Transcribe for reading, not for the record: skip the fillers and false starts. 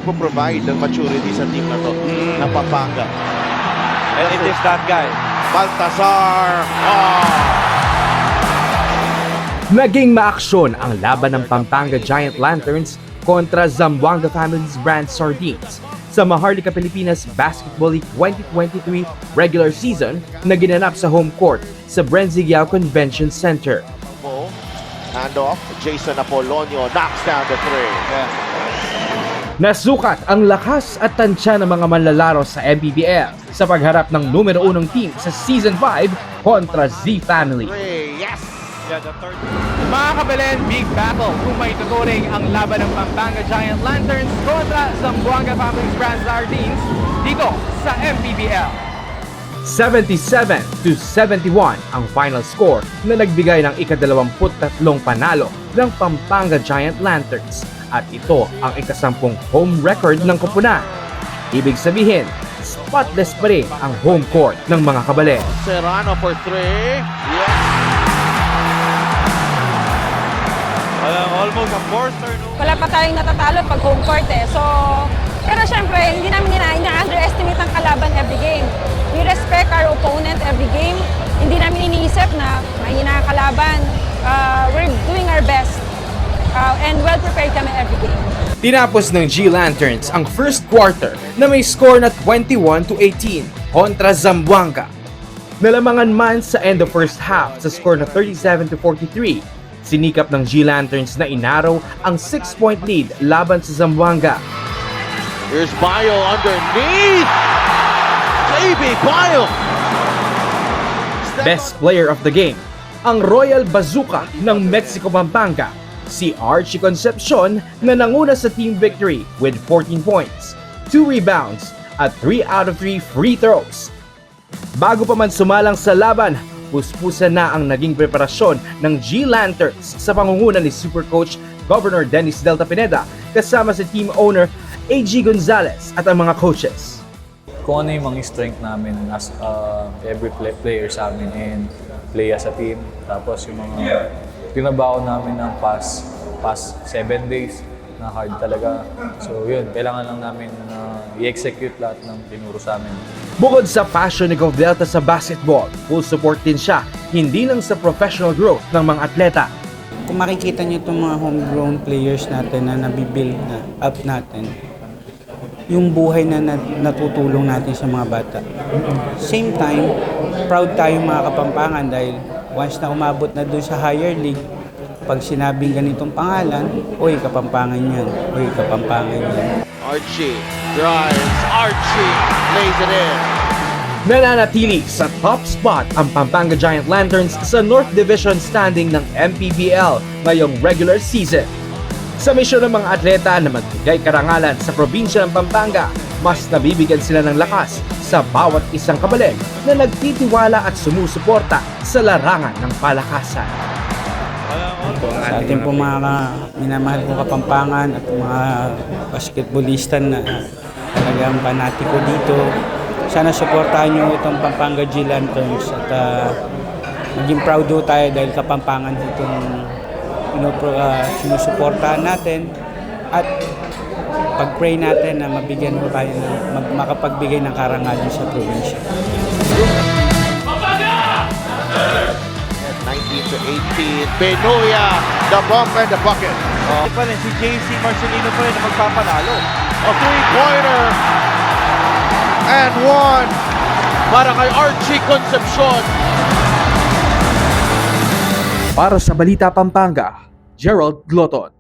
magpo-provide ng maturity sa team na to na Pampanga. And it is that guy. Baltasar! Naging maaksyon ang laban ng Pampanga Giant Lanterns kontra Zamboanga Family's brand Sardines sa Maharlika Pilipinas Basketball League 2023 regular season na ginanap sa home court sa Brenzigiao Convention Center. Handoff, Jason Apolonio knocks down the three. Nasukat ang lakas at tansya ng mga manlalaro sa MPBL sa pagharap ng numero 1 team sa Season 5 kontra Z Family. Yes! Mga kabalen, big battle kung may tuturing ang laban ng Pampanga Giant Lanterns kontra Zamboanga Family's brand Sardines dito sa MPBL. 77-71 ang final score na nagbigay ng ika-23 panalo ng Pampanga Giant Lanterns at ito ang ika-10 home record ng koponan. Ibig sabihin, spotless pa rin ang home court ng mga kabalen. Serrano for three. Yes! Almost a fourth turnover. Wala pa tayong natatalo pag home court eh. So, pero syempre, hindi namin ina-underestimate ang kalaban every game. We respect our opponent every game. Hindi namin iniisip na mahina ang kalaban. We're doing our best. And well-prepared kami every game. Tinapos ng G Lanterns ang first quarter na may score na 21-18 kontra Zamboanga. Nalamangan man sa end of first half sa score na 37-43, sinikap ng G Lanterns na inaraw ang 6-point lead laban sa Zamboanga. Here's Bayo underneath! JB Bayo! Best player of the game, ang Royal Bazooka ng Mexico Pampanga, si Archie Concepcion na nanguna sa team victory with 14 points, 2 rebounds at 3 out of 3 free throws. Bago pa man sumalang sa laban, puspusan na ang naging preparasyon ng G Lanterns sa pangunguna ni Super Coach Governor Dennis Delta Pineda kasama si team owner AG Gonzalez at ang mga coaches. Kung ano yung mga strength namin as every player sa amin and play as a team. Tapos yung mga tinabaho namin ng past 7 days na hard talaga. So yun, kailangan lang namin i-execute lahat ng tinuro sa amin. Bukod sa passion ni Gov Delta sa basketball, full support din siya, hindi lang sa professional growth ng mga atleta. Kung makikita niyo itong mga homegrown players natin na nabibuild na up natin, yung buhay na natutulong natin sa mga bata. Same time, proud tayo mga Kapampangan dahil once na umabot na doon sa higher league, pag sinabing ganitong pangalan, oy, Kapampangan yan, oy, Kapampangan yan. Archie drives, Archie lays it in. Nananatili sa top spot ang Pampanga Giant Lanterns sa North Division standing ng MPBL ngayong regular season. Sa misyon ng mga atleta na magbigay karangalan sa probinsya ng Pampanga, mas nabibigyan sila ng lakas sa bawat isang kabalig na nagtitiwala at sumusuporta sa larangan ng palakasan. Sa ating po mga minamahal kong Kapampangan at mga basketballista na talagang panatiko dito, sana suportahan nyo itong Pampanga G Lanterns at maging proud do tayo dahil Kapampangan itong sinusuportahan natin at pag-pray natin na mabigyan mo tayo na makapagbigay ng karangalan sa probinsya. 19-18, Benoya, the bump and the bucket. Pa rin, si JC Marcelino pa rin na magpapanalo. A three-pointer and one para kay Archie Concepcion. Para sa Balita Pampanga, Gerald Gloton.